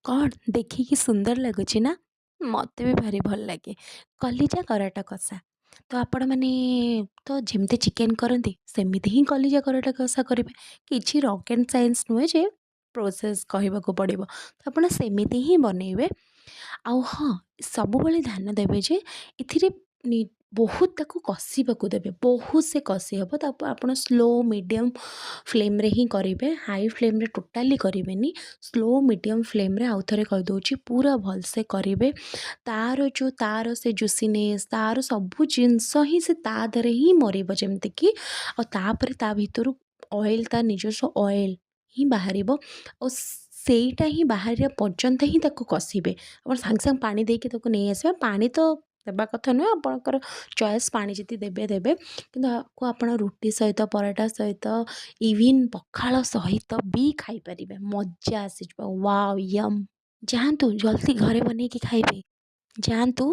କ'ଣ ଦେଖିକି ସୁନ୍ଦର ଲାଗୁଛି ନା? ମୋତେ ବି ଭାରି ଭଲ ଲାଗେ। କଲିଜା କରାଟ କଷା। ତ ଆପଣମାନେ ତ ଯେମିତି ଚିକେନ୍ କରନ୍ତି ସେମିତି ହିଁ କଲିଜା କରାଟ କଷା କରିବେ। କିଛି ରକେଟ୍ ସାଇନ୍ସ ନୁହେଁ ଯେ ପ୍ରୋସେସ୍ କହିବାକୁ ପଡ଼ିବ। ତ ଆପଣ ସେମିତି ହିଁ ବନେଇବେ। ଆଉ ହଁ, ସବୁବେଳେ ଧ୍ୟାନ ଦେବେ ଯେ ଏଥିରେ ନି ବହୁତ ତାକୁ କଷିବାକୁ ଦେବେ। ବହୁତ ସେ କଷି ହେବ। ତାକୁ ଆପଣ ସ୍ଲୋ ମିଡ଼ିୟମ୍ ଫ୍ଲେମ୍‌ରେ ହିଁ କରିବେ। ହାଇ ଫ୍ଲେମ୍‌ରେ ଟୋଟାଲି କରିବେନି। ସ୍ଲୋ ମିଡ଼ିୟମ୍ ଫ୍ଲେମ୍‌ରେ ଆଉ ଥରେ କହିଦଉଛି ପୁରା ଭଲସେ କରିବେ। ତାର ସେ ଜୁସିନେସ୍ ତାର ସବୁ ଜିନିଷ ହିଁ ସେ ତା ଦେହରେ ହିଁ ମରିବ ଯେମିତିକି ଆଉ ତାପରେ ତା ଭିତରୁ ଅଏଲ୍ ତା ନିଜସ୍ୱ ଅଏଲ୍ ହିଁ ବାହାରିବ। ଆଉ ସେଇଟା ହିଁ ବାହାରିବା ପର୍ଯ୍ୟନ୍ତ ହିଁ ତାକୁ କଷିବେ। ଆପଣ ସାଙ୍ଗେ ସାଙ୍ଗେ ପାଣି ଦେଇକି ତାକୁ ନେଇ ଆସିବେ। ପାଣି ତ ଦେବା କଥା ନୁହେଁ ଆପଣଙ୍କର ଚଏସ୍ ପାଣି ଯଦି ଦେବେ ଦେବେ। କିନ୍ତୁ ଆକୁ ଆପଣ ରୁଟି ସହିତ ପରଟା ସହିତ ଇଭିନ୍ ପଖାଳ ସହିତ ବି ଖାଇପାରିବେ। ମଜା ଆସିଯିବ। Wow yum! ଯାଆନ୍ତୁ ଜଲ୍ଦି ଘରେ ବନେଇକି ଖାଇବେ। ଯାଆନ୍ତୁ।